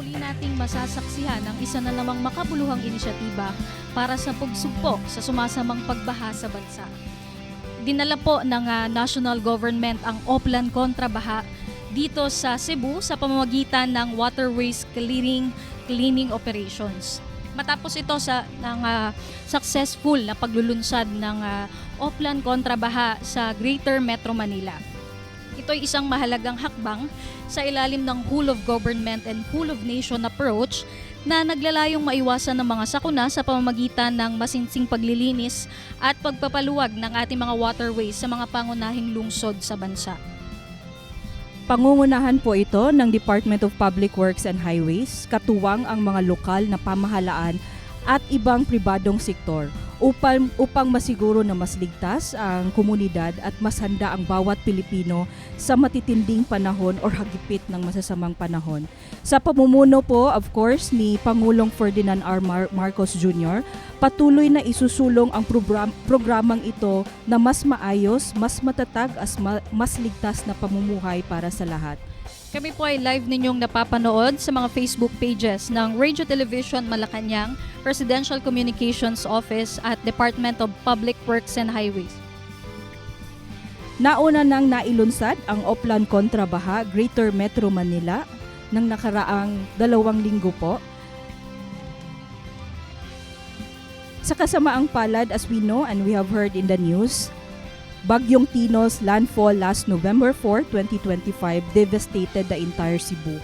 muli nating masasaksihan ang isa na namang makabuluhang inisyatiba para sa pagsugpo sa sumasamang pagbaha sa bansa. Dinala po ng national government ang Oplan kontrabaha dito sa Cebu sa pamamagitan ng waterways cleaning operations. Matapos ito ng successful na paglulunsad ng Oplan kontrabaha sa Greater Metro Manila. Ito ay isang mahalagang hakbang sa ilalim ng whole of government and whole of nation approach na naglalayong maiwasan ng mga sakuna sa pamamagitan ng masinsing paglilinis at pagpapaluwag ng ating mga waterways sa mga pangunahing lungsod sa bansa. Pangungunahan po ito ng Department of Public Works and Highways, katuwang ang mga lokal na pamahalaan at ibang pribadong sektor upang masiguro na mas ligtas ang komunidad at mas handa ang bawat Pilipino sa matitinding panahon o hagipit ng masasamang panahon. Sa pamumuno po, of course, ni Pangulong Ferdinand R. Marcos Jr., patuloy na isusulong ang programang ito na mas maayos, mas matatag at mas ligtas na pamumuhay para sa lahat. Kami po ay live ninyong napapanood sa mga Facebook pages ng Radio Television Malacanang, Presidential Communications Office at Department of Public Works and Highways. Nauna nang nailunsad ang Oplan kontrabaha Greater Metro Manila ng nakaraang 2 linggo po. Sa kasamaang palad, as we know and we have heard in the news, Bagyong Tinos landfall last November 4, 2025 devastated the entire Cebu.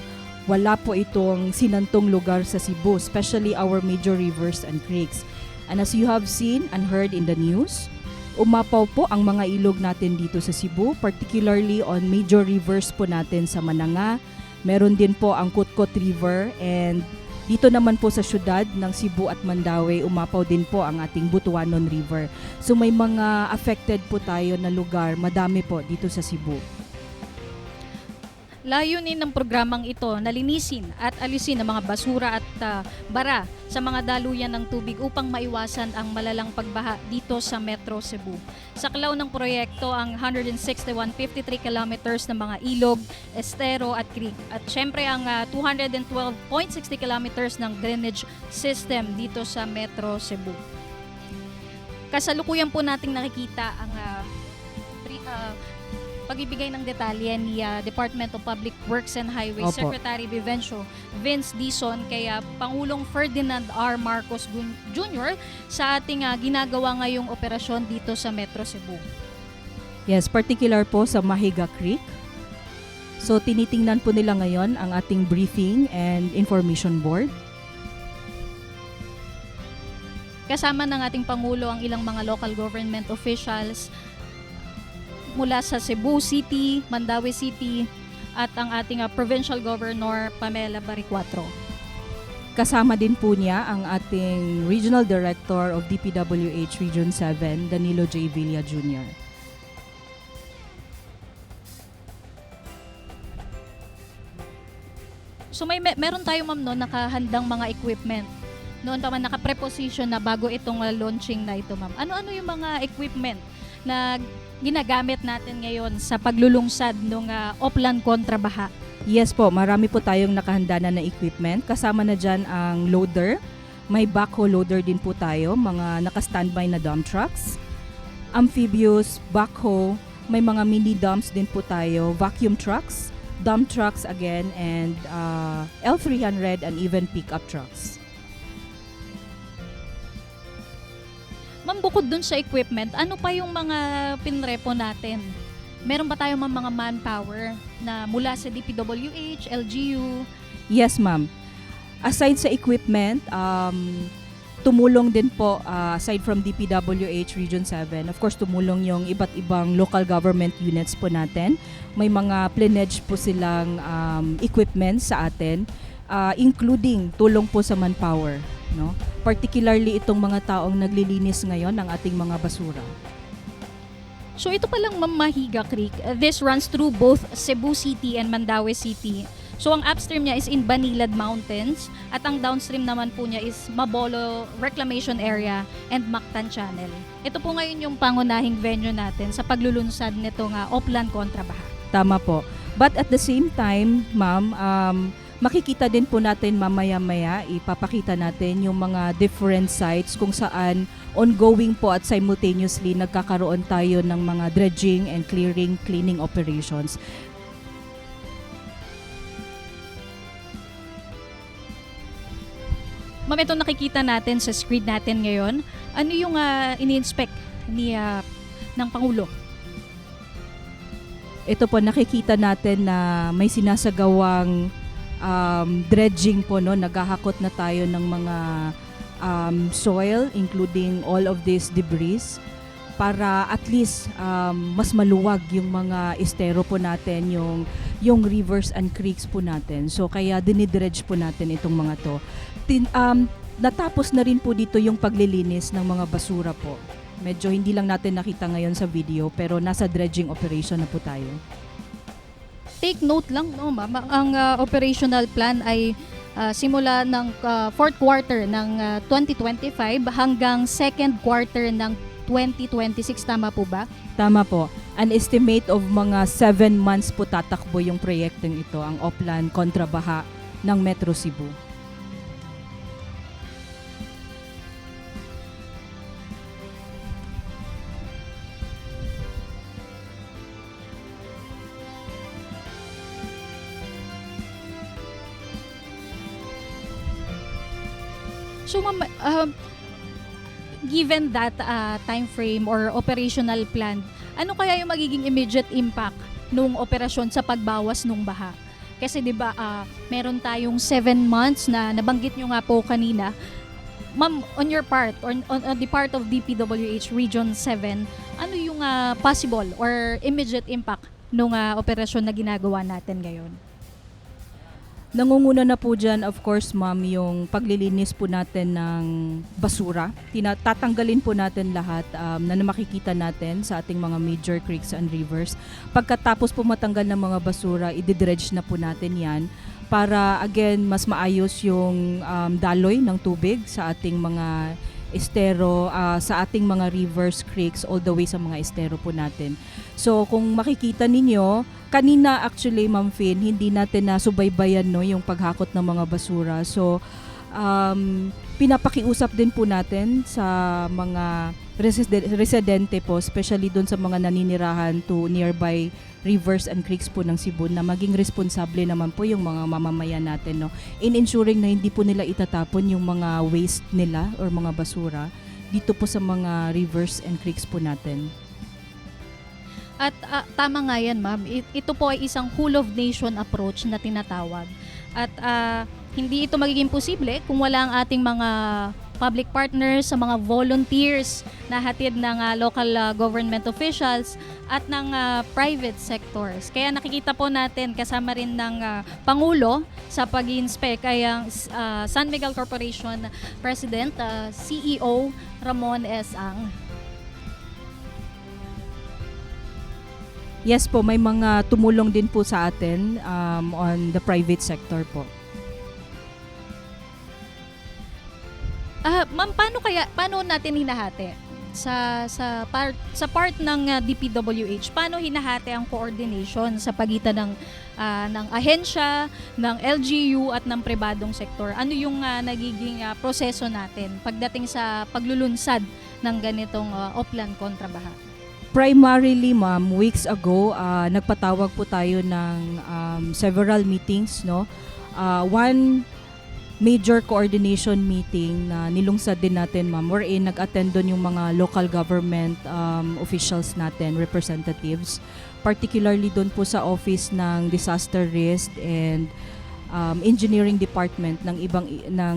Wala po itong sinantong lugar sa Cebu, especially our major rivers and creeks. And as you have seen and heard in the news, umapaw po ang mga ilog natin dito sa Cebu, particularly on major rivers po natin sa Mananga. Meron din po ang Kutkot River, and dito naman po sa syudad ng Cebu at Mandaue, umapaw din po ang ating Butuanon River. So may mga affected po tayo na lugar, madami po dito sa Cebu. Layunin ng programang ito na linisin at alisin ang mga basura at bara sa mga daluyan ng tubig upang maiwasan ang malalang pagbaha dito sa Metro Cebu. Saklaw ng proyekto ang 161.53 kilometers ng mga ilog, estero at creek at syempre ang 212.60 kilometers ng drainage system dito sa Metro Cebu. Kasalukuyan po nating nakikita ang pag-ibigay ng detalye ni Department of Public Works and Highways Opo. Secretary Vince Dizon kay Pangulong Ferdinand R. Marcos Jr. sa ating ginagawa ngayong operasyon dito sa Metro Cebu. Yes, particular po sa Mahiga Creek. So tinitingnan po nila ngayon ang ating briefing and information board. Kasama ng ating Pangulo ang ilang mga local government officials mula sa Cebu City, Mandaue City, at ang ating Provincial Governor Pamela Baricuatro. Kasama din po niya ang ating Regional Director of DPWH Region 7, Danilo J. Villa Jr. So meron tayo ma'am noon nakahandang mga equipment. Noon pa man naka-preposition na bago itong launching na ito ma'am. Ano-ano yung mga equipment na ginagamit natin ngayon sa paglulungsad ng Oplan kontrabaha? Yes po, marami po tayong nakahanda na equipment. Kasama na dyan ang loader. May backhoe loader din po tayo, mga naka-standby na dump trucks. Amphibious, backhoe, may mga mini dumps din po tayo, vacuum trucks, dump trucks again, and L300 and even pickup trucks. Ma'am, bukod dun sa equipment, ano pa yung mga pinrepo natin? Meron ba tayong mga manpower na mula sa DPWH, LGU? Yes, ma'am. Aside sa equipment, tumulong din po, aside from DPWH Region 7, of course, tumulong yung iba't ibang local government units po natin. May mga pledge po silang equipment sa atin, including tulong po sa manpower. No? Particularly itong mga taong naglilinis ngayon ng ating mga basura. So ito palang Mahiga Creek, this runs through both Cebu City and Mandaue City. So ang upstream niya is in Banilad Mountains at ang downstream naman po niya is Mabolo Reclamation Area and Mactan Channel. Ito po ngayon yung pangunahing venue natin sa paglulunsad nitong Oplan kontrabaha. Tama po. But at the same time, ma'am, Makikita din po natin mamaya-maya, ipapakita natin yung mga different sites kung saan ongoing po at simultaneously nagkakaroon tayo ng mga dredging and cleaning operations. Ma'am, ito nakikita natin sa screen natin ngayon. Ano yung ini-inspect ng Pangulo? Ito po, nakikita natin na may sinasagawang dredging po, no? Naghahakot na tayo ng mga soil, including all of these debris, para at least mas maluwag yung mga estero po natin, yung rivers and creeks po natin. So kaya dinidredge po natin itong mga to. Natapos na rin po dito yung paglilinis ng mga basura po. Medyo hindi lang natin nakita ngayon sa video, pero nasa dredging operation na po tayo. Take note lang, no, ma'am, ang operational plan ay simula ng fourth quarter ng 2025 hanggang second quarter ng 2026. Tama po ba? Tama po. An estimate of mga 7 months po tatakbo yung proyektong ito, ang Oplan Kontrabaha ng Metro Cebu. So ma'am, given that time frame or operational plan, ano kaya yung magiging immediate impact nung operasyon sa pagbawas nung baha? Kasi 'di ba meron tayong 7 months na nabanggit nyo nga po kanina. Ma'am, on your part or on the part of DPWH Region 7, ano yung possible or immediate impact nung operasyon na ginagawa natin ngayon? Nangunguna na po dyan, of course, ma'am, yung paglilinis po natin ng basura. Tatanggalin po natin lahat na makikita natin sa ating mga major creeks and rivers. Pagkatapos po matanggal ng mga basura, i-dredge na po natin yan para, again, mas maayos yung daloy ng tubig sa ating mga estero, sa ating mga rivers, creeks, all the way sa mga estero po natin. So, kung makikita ninyo, kanina actually, Ma'am Fin, hindi natin nasubaybayan no, yung paghakot ng mga basura. So, pinapakiusap din po natin sa mga residente po, especially doon sa mga naninirahan to nearby rivers and creeks po ng Cebu, na maging responsable naman po yung mga mamamayan natin, no, in ensuring na hindi po nila itatapon yung mga waste nila or mga basura dito po sa mga rivers and creeks po natin. At tama nga yan, ma'am. Ito po ay isang whole of nation approach na tinatawag. At hindi ito magiging posible kung wala ang ating mga public partners, sa mga volunteers na hatid ng local government officials at ng private sectors. Kaya nakikita po natin kasama rin ng Pangulo sa pag-inspect ay ang San Miguel Corporation President, CEO Ramon S. Ang. Yes po, may mga tumulong din po sa atin on the private sector po. Ma'am, paano natin hinahati sa part ng DPWH? Paano hinahati ang coordination sa pagitan ng ahensya, ng LGU at ng pribadong sektor? Ano yung nagiging proseso natin pagdating sa paglulunsad ng ganitong Oplan Kontrabaha? Primarily, ma'am, weeks ago, nagpatawag po tayo ng several meetings, no? One major coordination meeting na nilungsad din natin, ma'am, wherein nag-attend doon yung mga local government officials natin, representatives, particularly doon po sa office ng disaster risk and engineering department ng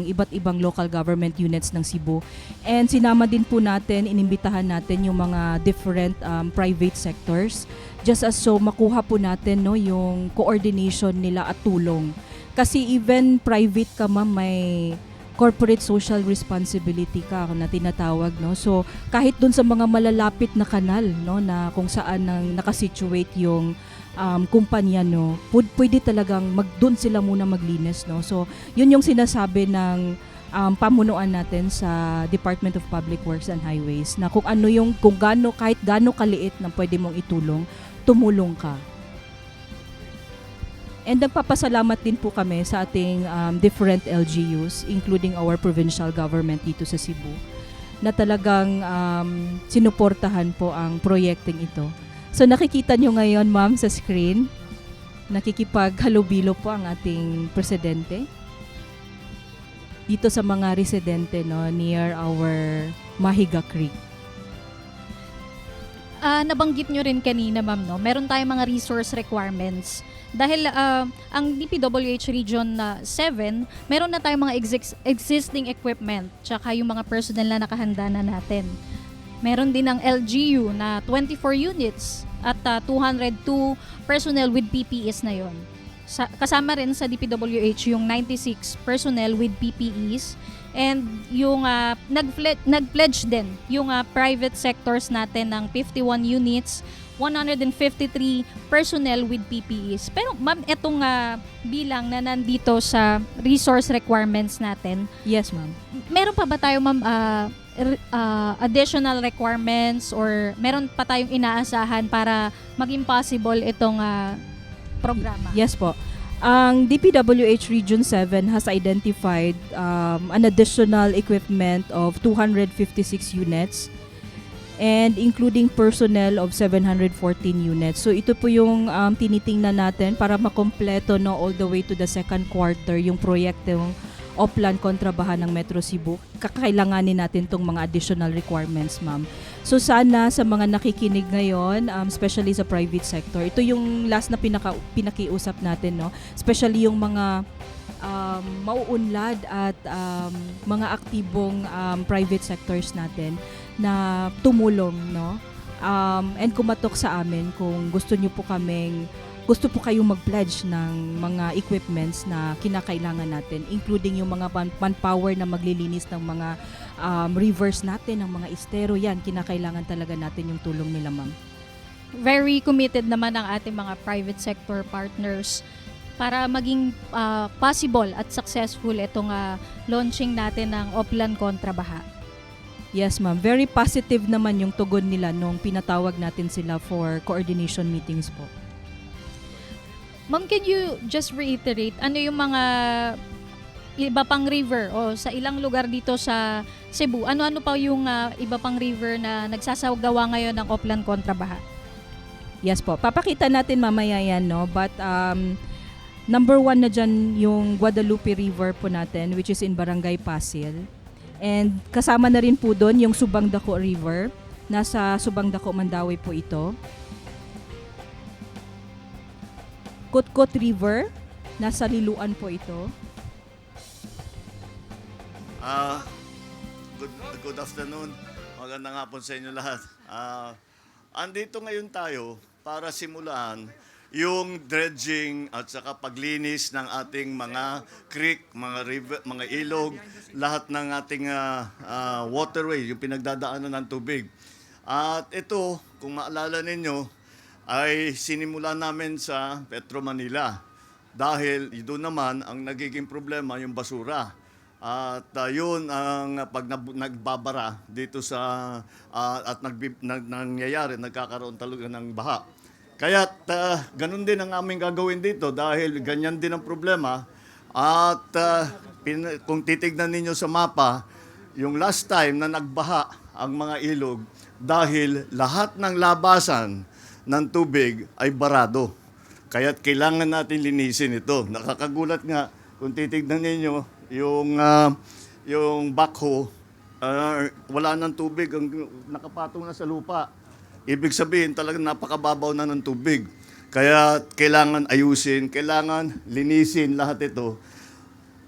iba't ibang local government units ng Cebu. And sinama din po natin, inimbitahan natin yung mga different private sectors just as so makuha po natin, no, yung coordination nila at tulong. Kasi even private ka, ma'am, may corporate social responsibility ka na tinatawag, no. So kahit doon sa mga malalapit na kanal, no, na kung saan nang nakasituate yung kumpanya, no, pwede talagang doon sila muna maglinis, no. So yun yung sinasabi ng pamunuan natin sa Department of Public Works and Highways, na kung kahit gaano kaliit na pwede mong itulong, tumulong ka. And nagpapasalamat din po kami sa ating different LGUs, including our provincial government dito sa Cebu, na talagang sinuportahan po ang proyekteng ito. So nakikita nyo ngayon, ma'am, sa screen, nakikipaghalubilo po ang ating presidente dito sa mga residente, no, near our Mahiga Creek. Nabanggit nyo rin kanina, ma'am, no? Meron tayong mga resource requirements. Dahil ang DPWH Region 7, meron na tayong mga existing equipment, tsaka yung mga personnel na nakahanda na natin. Meron din ang LGU na 24 units at 202 personnel with PPEs na yon. Kasama rin sa DPWH yung 96 personnel with PPEs. And yung nag-pledge din yung private sectors natin ng 51 units, 153 personnel with PPEs. Pero ma'am, etong bilang na nandito sa resource requirements natin, Yes, ma'am. meron pa ba tayo, ma'am, additional requirements or meron pa tayong inaasahan para maging possible itong programa? Yes po. Ang DPWH Region 7 has identified an additional equipment of 256 units and including personnel of 714 units. So ito po yung tinitingnan natin para makompleto, no, all the way to the second quarter yung proyektong Oplan Kontrabaha ng Metro Cebu. Kakailanganin natin tong mga additional requirements, ma'am. So sana sa mga nakikinig ngayon, especially sa private sector, ito yung last na pinakiusap natin, no? Especially yung mga mauunlad at mga aktibong private sectors natin na tumulong, no? And kumatok sa amin kung gusto po kayong mag-pledge ng mga equipments na kinakailangan natin, including yung mga manpower na maglilinis ng mga rivers natin, ng mga estero. Yan, kinakailangan talaga natin yung tulong nila, ma'am. Very committed naman ang ating mga private sector partners para maging possible at successful itong launching natin ng Oplan Kontrabaha. Yes, ma'am. Very positive naman yung tugon nila nung pinatawag natin sila for coordination meetings po. Ma'am, can you just reiterate ano yung mga iba pang river o sa ilang lugar dito sa Cebu? Ano-ano pa yung iba pang river na nagsasagawa ngayon ng Oplan Kontrabaha? Yes po. Papakita natin mamaya yan, no? But number 1 na dyan yung Guadalupe River po natin, which is in Barangay Pasil. And kasama na rin po doon yung Subang Dako River. Nasa Subang Dako, Mandawi po ito. Kutkot River, nasa Liluan po ito. Good afternoon. Magandang hapon sa inyo lahat. Andito ngayon tayo para simulan yung dredging at saka paglinis ng ating mga creek, mga river, mga ilog, lahat ng ating waterway, yung pinagdadaanan ng tubig. At ito, kung maalala ninyo, ay sinimula namin sa Petro Manila dahil doon naman ang nagiging problema yung basura. At yun ang pag nagbabara dito sa nangyayari, nagkakaroon talaga ng baha. Kaya ganun din ang aming gagawin dito dahil ganyan din ang problema. At kung titignan ninyo sa mapa, yung last time na nagbaha ang mga ilog dahil lahat ng labasan ng tubig ay barado. Kaya kailangan natin linisin ito. Nakakagulat nga kung titignan ninyo yung backhoe, wala ng tubig, nakapatong na sa lupa. Ibig sabihin talagang napakababaw na ng tubig. Kaya kailangan ayusin, kailangan linisin lahat ito.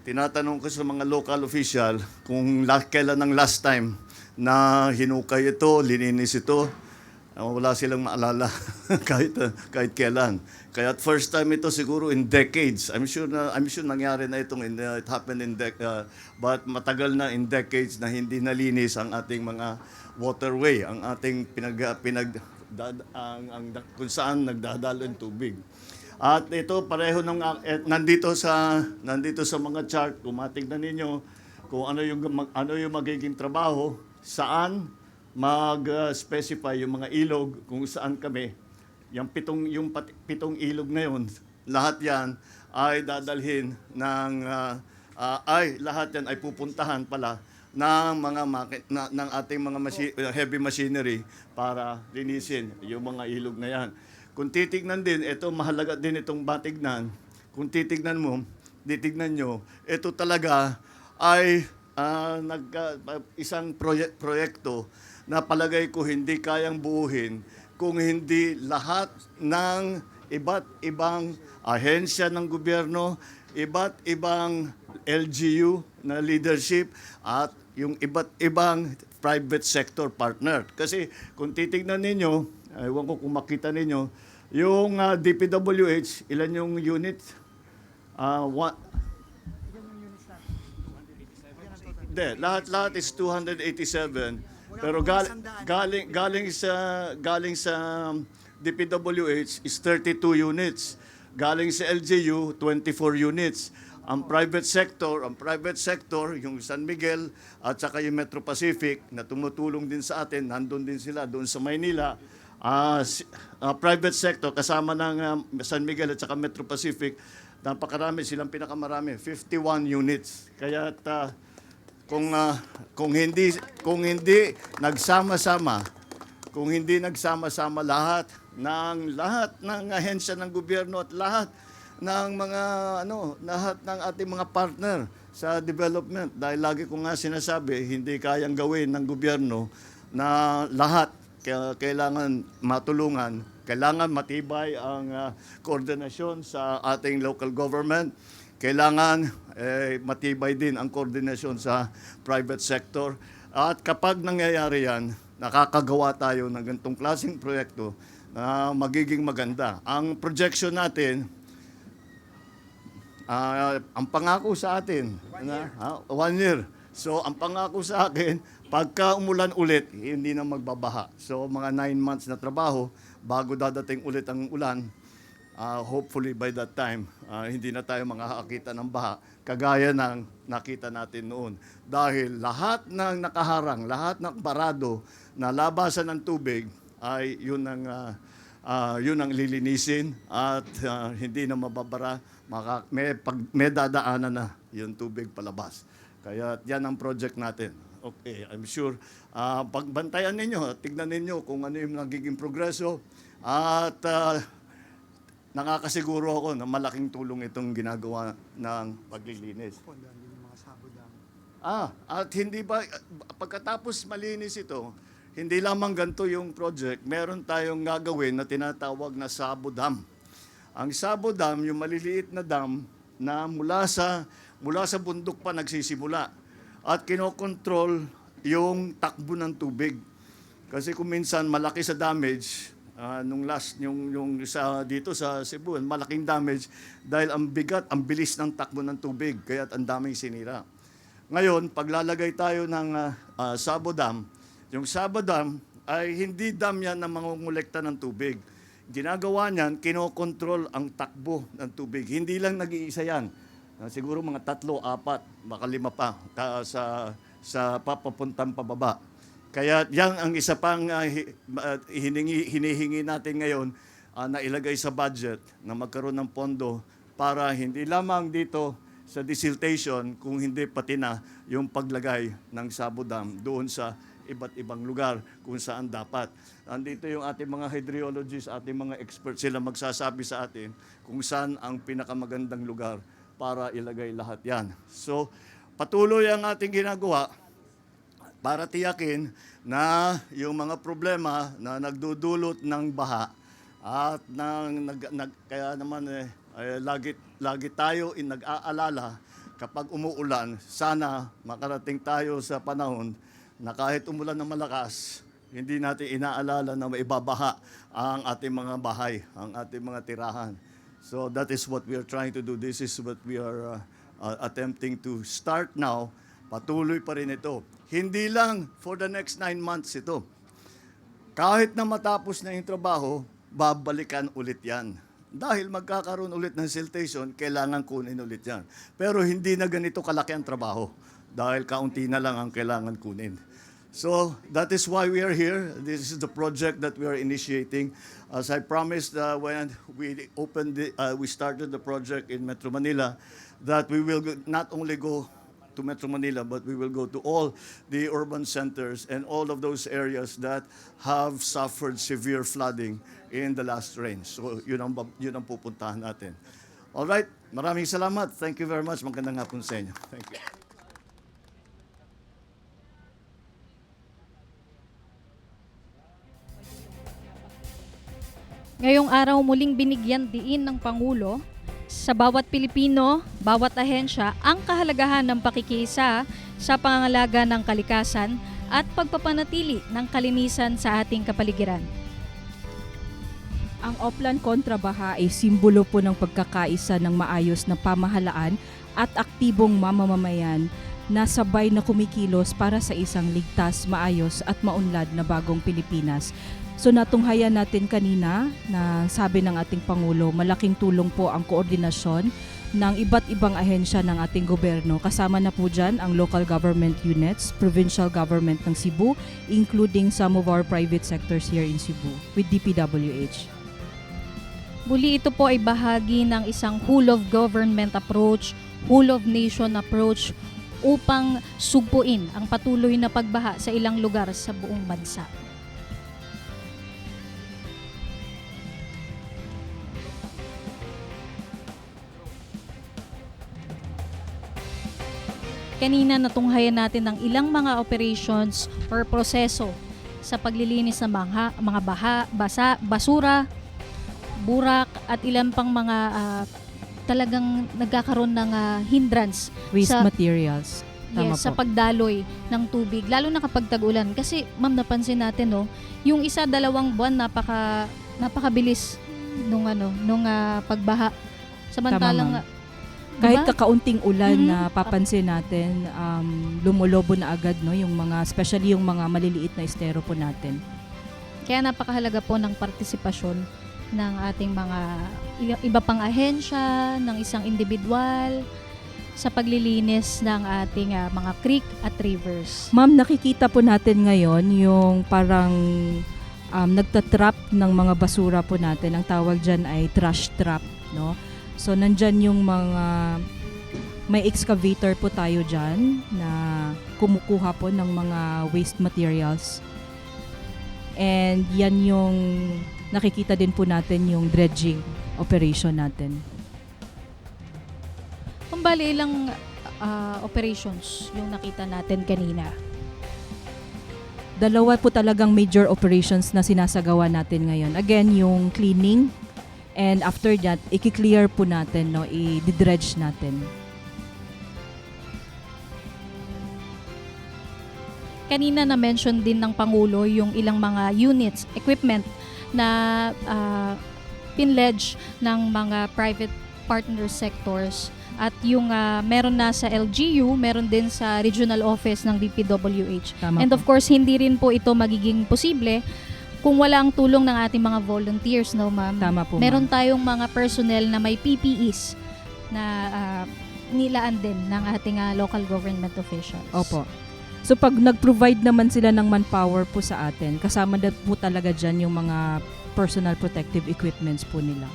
Tinatanong ko sa mga local official kung kailan ang last time na hinukay ito, lininis ito. Wala silang maalala kahit kailan. Kaya first time ito siguro in decades. I'm sure nangyari na itong it happened in but matagal na in decades na hindi nalinis ang ating mga waterway, ang ating kung saan nagdadalo ng tubig. At ito pareho nandito sa mga chart, kung matignan ninyo kung ano yung magiging trabaho, saan mag-specify yung mga ilog kung saan kami. Yung pitong ilog na yun, lahat yan ay dadalhin ng lahat yan ay pupuntahan pala ng mga ng ating mga heavy machinery para linisin yung mga ilog na yan. Kung titignan din, ito mahalaga din itong batignan. Kung titignan nyo, ito talaga ay isang proyekto na palagay ko hindi kayang buuhin kung hindi lahat ng iba't ibang ahensya ng gobyerno, iba't ibang LGU na leadership at yung iba't ibang private sector partner. Kasi kung titignan ninyo, ewan ko kung makita ninyo, yung DPWH, ilan yung units? Lahat is 287. Pero galing sa DPWH is 32 units. Galing sa LGU 24 units. Ang private sector, yung San Miguel at saka yung Metro Pacific na tumutulong din sa atin, nandun din sila doon sa Maynila. Private sector kasama ng San Miguel at saka Metro Pacific, napakarami, silang pinakamarami, 51 units. Kaya kung hindi nagsama-sama lahat ng ahensya ng gobyerno at lahat ng ating mga partner sa development, dahil lagi ko nga sinasabi, hindi kayang gawin ng gobyerno na lahat. Kailangan matulungan, kailangan matibay ang koordinasyon sa ating local government, kailangan matibay din ang koordinasyon sa private sector. At kapag nangyayari yan, nakakagawa tayo ng ganitong klaseng proyekto na magiging maganda. Ang projection natin, ang pangako sa atin, 1 year. So, ang pangako sa akin, pagka umulan ulit, hindi na magbabaha. So, mga 9 months na trabaho, bago dadating ulit ang ulan, hopefully by that time, hindi na tayo makakakita ng baha, kagaya ng nakita natin noon. Dahil lahat ng nakaharang, lahat ng barado na labasan ng tubig, ay yun ang lilinisin at hindi na mababara. May dadaanan na yung tubig palabas. Kaya yan ang project natin. Okay, I'm sure. Pagbantayan ninyo, tignan ninyo kung ano yung nagiging progreso. At nakakasiguro ako na malaking tulong itong ginagawa ng paglilinis. At hindi ba, pagkatapos malinis ito, hindi lamang ganito yung project, meron tayong gagawin na tinatawag na Sabo Dam. Ang Sabo Dam, yung maliliit na dam na mula sa bundok pa nagsisimula at kinokontrol yung takbo ng tubig. Kasi kung minsan malaki sa damage, yung dito sa Cebu, malaking damage dahil ang bilis ng takbo ng tubig, kaya ang daming sinira. Ngayon, paglalagay tayo ng Sabo Dam, yung Sabo Dam ay hindi dam yan na mangungulekta ng tubig. Ginagawa niyan, kinokontrol ang takbo ng tubig. Hindi lang nag-iisa yan. Siguro mga 3, 4, baka 5 pa sa papapuntang pababa. Kaya yan ang isa pang hinihingi natin ngayon na ilagay sa budget na magkaroon ng pondo para hindi lamang dito sa desiltation, kung hindi pati na yung paglagay ng Sabo Dam doon sa iba't ibang lugar kung saan dapat. Andito yung ating mga hydrologists, ating mga experts, sila magsasabi sa atin kung saan ang pinakamagandang lugar para ilagay lahat yan. So, patuloy ang ating ginagawa para tiyakin na yung mga problema na nagdudulot ng baha at kaya naman lagi tayo nag-aalala kapag umuulan, sana makarating tayo sa panahon na kahit umulan ng malakas, hindi natin inaalala na maibabaha ang ating mga bahay, ang ating mga tirahan. So that is what we are trying to do. This is what we are attempting to start now. Patuloy pa rin ito. Hindi lang for the next 9 months ito. Kahit na matapos na yung trabaho, babalikan ulit yan. Dahil magkakaroon ulit ng siltation, kailangan kunin ulit yan. Pero hindi na ganito kalaki ang trabaho. Dahil kaunti na lang ang kailangan kunin. So that is why we are here. This is the project that we are initiating. As I promised when we started the project in Metro Manila, that we will not only go to Metro Manila, but we will go to all the urban centers and all of those areas that have suffered severe flooding in the last rain. So yun ang pupuntahan natin. All right, maraming salamat. Thank you very much. Magandang hapon sa inyo. Thank you. Ngayong araw muling binigyan diin ng Pangulo sa bawat Pilipino, bawat ahensya ang kahalagahan ng pakikiisa sa pangangalaga ng kalikasan at pagpapanatili ng kalinisan sa ating kapaligiran. Ang Oplan Kontra Baha ay simbolo po ng pagkakaisa ng maayos na pamahalaan at aktibong mamamayan na sabay na kumikilos para sa isang ligtas, maayos at maunlad na bagong Pilipinas. So natunghayan natin kanina na sabi ng ating Pangulo, malaking tulong po ang koordinasyon ng iba't ibang ahensya ng ating gobyerno. Kasama na po dyan ang local government units, provincial government ng Cebu, including some of our private sectors here in Cebu with DPWH. Muli ito po ay bahagi ng isang whole of government approach, whole of nation approach upang sugpuin ang patuloy na pagbaha sa ilang lugar sa buong bansa. Kanina natunghayan natin ang ilang mga operations or proseso sa paglilinis ng mga basura, burak at ilang pang mga talagang nagkakaroon ng hindrance Waste sa, materials. Tama sa po. pagdaloy ng tubig, lalo na kapag tag-ulan. Kasi ma'am, napansin natin yung 1-2 buwan napakabilis nung pagbaha. Samantalang Kahit diba? kakaunting ulan Mhm. na papansin natin, lumulobo na agad yung mga, especially yung mga maliliit na estero po natin. Kaya napakahalaga po ng partisipasyon ng ating mga iba pang ahensya, ng isang individual sa paglilinis ng ating mga creek at rivers. Ma'am, nakikita po natin ngayon yung parang nagtatrap ng mga basura po natin. Ang tawag dyan ay trash trap, no? So, nandyan yung may excavator po tayo dyan na kumukuha po ng mga waste materials. And yan yung nakikita din po natin yung dredging operation natin. Kumbali ilang operations yung nakita natin kanina. 2 po talagang major operations na sinasagawa natin ngayon. Again, yung cleaning, and after that, i-clear po natin, no, i-dredge natin. Kanina na-mention din ng Pangulo yung ilang mga units, equipment na pinledge ng mga private partner sectors. At yung meron na sa LGU, meron din sa regional office ng DPWH. Tama And po. of course, hindi rin po ito magiging posible kung wala ang tulong ng ating mga volunteers, no ma'am? Tama po, Meron ma'am. tayong mga personnel na may PPEs na nilaan din ng ating local government officials. Opo. So pag nag-provide naman sila ng manpower po sa atin, kasama na po talaga dyan yung mga personal protective equipments po nila.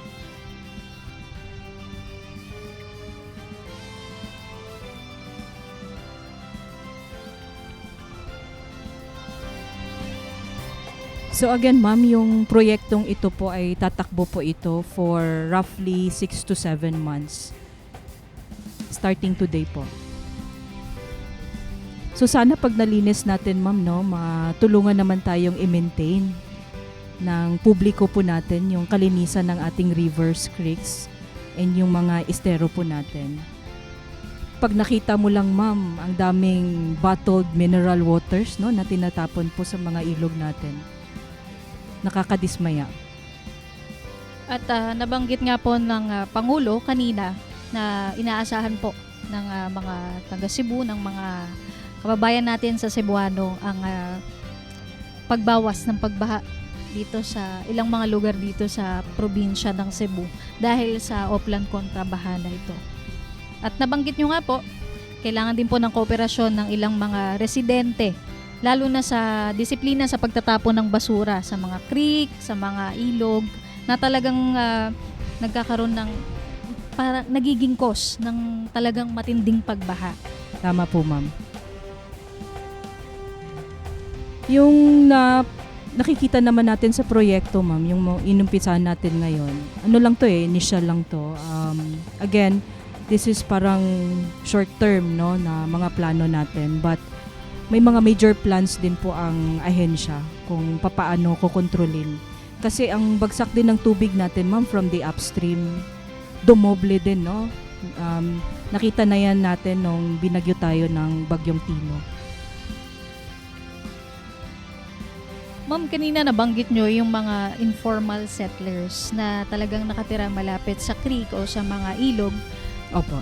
So again, ma'am, yung proyektong ito po ay tatakbo po ito for roughly 6 to 7 months. Starting today po. So sana pag nalinis natin, ma'am, no, matulungan naman tayong i-maintain ng publiko po natin yung kalinisan ng ating rivers, creeks, and yung mga estero po natin. Pag nakita mo lang, ma'am, ang daming bottled mineral waters, no, na tinatapon po sa mga ilog natin. Nakakadismaya. At nabanggit nga po ng Pangulo kanina na inaasahan po ng mga taga Cebu, ng mga kababayan natin sa Cebuano ang pagbawas ng pagbaha dito sa ilang mga lugar dito sa probinsya ng Cebu dahil sa Oplan Kontra Baha na ito. At nabanggit nyo nga po, kailangan din po ng kooperasyon ng ilang mga residente lalo na sa disiplina sa pagtatapon ng basura sa mga creek, sa mga ilog, na talagang nagkakaroon ng nagiging cause ng talagang matinding pagbaha. Tama po, ma'am. Yung nakikita naman natin sa proyekto, ma'am, yung inumpisahan natin ngayon, ano lang to initial lang to. Again, this is parang short term, no, na mga plano natin. But may mga major plans din po ang ahensya kung papaano kukontrolin. Kasi ang bagsak din ng tubig natin, ma'am, from the upstream, dumoble din, no? Nakita na yan natin nung binagyo tayo ng Bagyong Tino. Ma'am, kanina nabanggit nyo yung mga informal settlers na talagang nakatira malapit sa creek o sa mga ilog. Opo.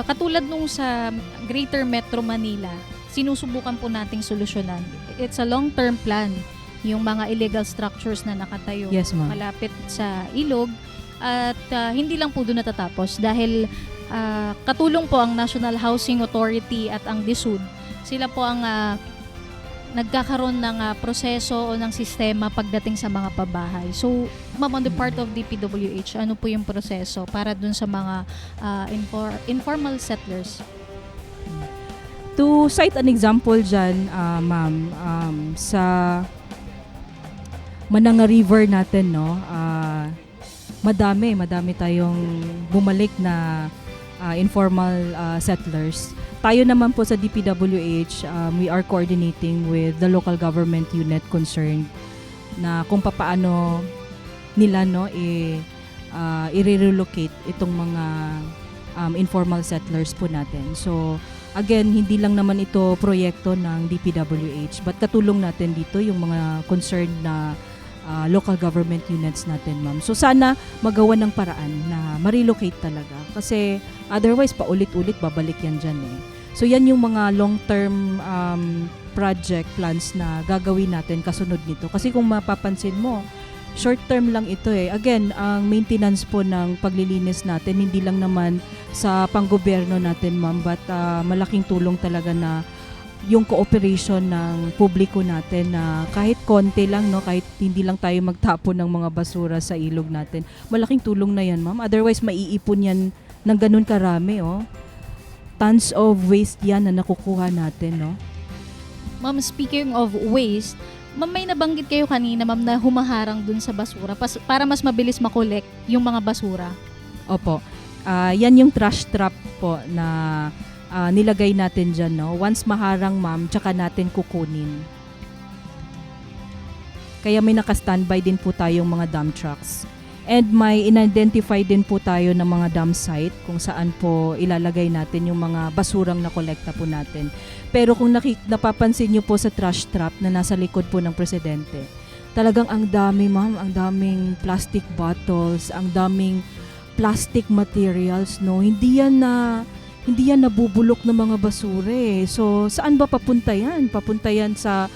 Katulad nung sa Greater Metro Manila, sinusubukan po nating solusyonan. It's a long-term plan, yung mga illegal structures na nakatayo Yes, ma'am. malapit sa ilog. At hindi lang po doon natatapos dahil katulong po ang National Housing Authority at ang DSUD. Sila po ang nagkakaroon ng proseso o ng sistema pagdating sa mga pabahay. So, ma'am, on the part of DPWH, ano po yung proseso para dun sa mga informal settlers? To cite an example dyan, ma'am, sa Mananga River natin, no, madami tayong bumalik na informal settlers. Tayo naman po sa DPWH, we are coordinating with the local government unit concerned na kung papaano nila, no, i-relocate itong mga informal settlers po natin. So again, hindi lang naman ito proyekto ng DPWH, but katulong natin dito yung mga concerned na local government units natin, ma'am. So sana magawa ng paraan na ma-relocate talaga. Kasi otherwise, paulit-ulit babalik yan dyan So yan yung mga long-term project plans na gagawin natin kasunod nito. Kasi kung mapapansin mo, short-term lang ito Again, ang maintenance po ng paglilinis natin, hindi lang naman sa panggobyerno natin, ma'am, but malaking tulong talaga na yung cooperation ng publiko natin na kahit konti lang, no, kahit hindi lang tayo magtapon ng mga basura sa ilog natin, malaking tulong na yan, ma'am. Otherwise, maiipon yan ng ganun karami, Tons of waste yan na nakukuha natin, no? Ma'am, speaking of waste, ma'am, may nabanggit kayo kanina, ma'am, na humaharang dun sa basura para mas mabilis makolek yung mga basura. Opo. Yan yung trash trap po na nilagay natin dyan, no? Once maharang, ma'am, tsaka natin kukunin. Kaya may naka-standby din po tayong mga dump trucks. And may in-identify din po tayo ng mga dump site kung saan po ilalagay natin yung mga basurang nakolekta po natin. Pero kung napapansin nyo po sa trash trap na nasa likod po ng presidente, talagang ang dami, ma'am, ang daming plastic bottles, ang daming plastic materials, no? Hindi yan nabubulok ng mga basura So, saan ba papunta yan? Papunta yan sa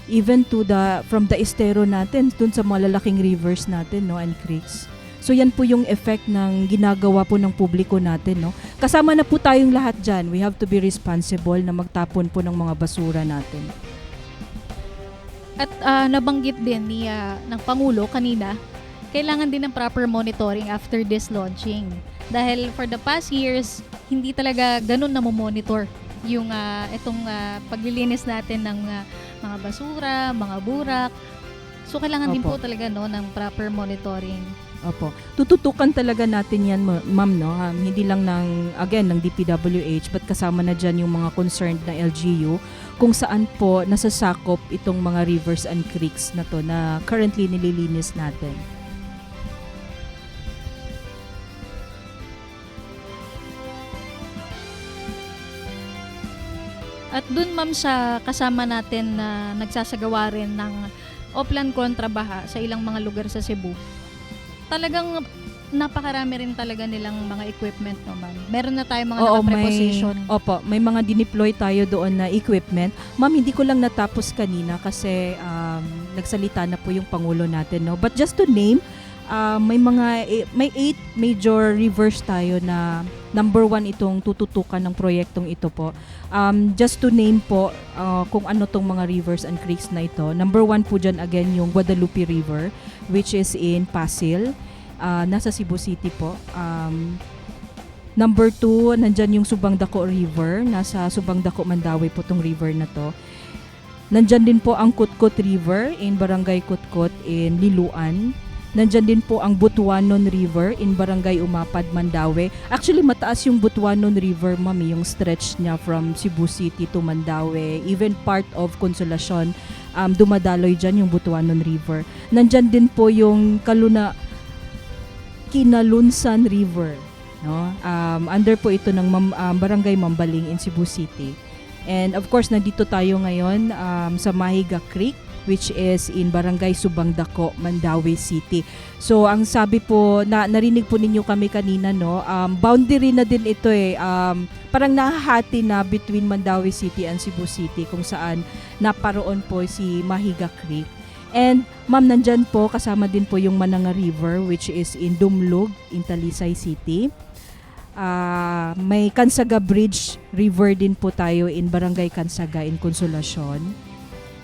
even to from the estero natin, dun sa mga lalaking rivers natin, no, and creeks. So, yan po yung effect ng ginagawa po ng publiko natin, no? Kasama na po tayong lahat dyan. We have to be responsible na magtapon po ng mga basura natin. At nabanggit din ng Pangulo kanina, kailangan din ng proper monitoring after this launching. Dahil for the past years, hindi talaga ganun na monitor yung itong paglilinis natin ng mga basura, mga burak. So kailangan din po talaga ng proper monitoring. Opo. Tututukan talaga natin yan, ma'am, no? Hindi lang ng DPWH, but kasama na dyan yung mga concerned na LGU kung saan po nasasakop itong mga rivers and creeks na to na currently nililinis natin. At dun, ma'am, sa kasama natin na nagsasagawa rin ng Oplan Kontrabaha sa ilang mga lugar sa Cebu, talagang napakarami rin talaga nilang mga equipment, no, ma'am. Meron na tayong mga naka-preposition. May mga dineploy tayo doon na equipment. Ma'am, hindi ko lang natapos kanina kasi nagsalita na po yung Pangulo natin, no? But just to name, may 8 major rivers tayo na number 1 itong tututukan ng proyektong ito po. Just to name po kung ano tong mga rivers and creeks na ito. Number 1 po dyan again yung Guadalupe River, which is in Pasil, nasa Cebu City po. Number 2, nandyan yung Subang Dako River, nasa Subang Dako, Mandawi po tong river na to. Nandyan din po ang Kutkot River in Barangay Kutkot in Liloan. Nandyan din po ang Butuanon River in Barangay Umapad, Mandawi. Actually, mataas yung Butuanon River, mami, yung stretch niya from Cebu City to Mandawi. Even part of Consolacion, dumadaloy dyan yung Butuanon River. Nandyan din po yung Kinalunsan River. No? Under po ito ng Barangay Mambaling in Cebu City. And of course, nandito tayo ngayon sa Mahiga Creek, which is in Barangay Subang Dako, Mandawi City. So ang sabi po, narinig po ninyo kami kanina, no? Boundary na din ito parang nahahati na between Mandawi City and Cebu City kung saan naparoon po si Mahiga Creek. And ma'am, nandyan po, kasama din po yung Mananga River, which is in Dumlug, in Talisay City. May Kansaga Bridge River din po tayo in Barangay Kansaga in Consolacion.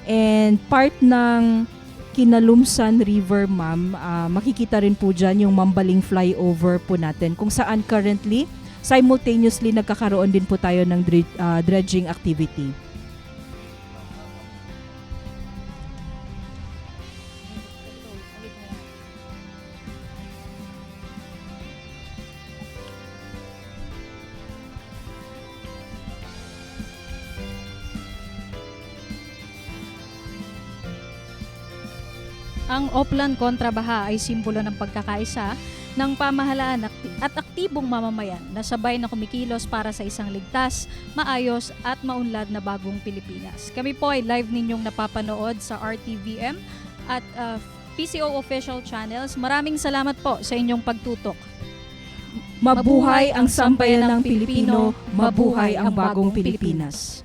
And part ng Kinalumsan River, ma'am, makikita rin po dyan yung Mambaling flyover po natin kung saan currently simultaneously nagkakaroon din po tayo ng dredging activity. Ang Oplan Kontra Baha ay simbolo ng pagkakaisa ng pamahalaan at aktibong mamamayan na sabay na kumikilos para sa isang ligtas, maayos at maunlad na bagong Pilipinas. Kami po ay live ninyong napapanood sa RTVM at PCO official channels. Maraming salamat po sa inyong pagtutok. Mabuhay ang sambayan ng Pilipino, mabuhay ang bagong Pilipinas.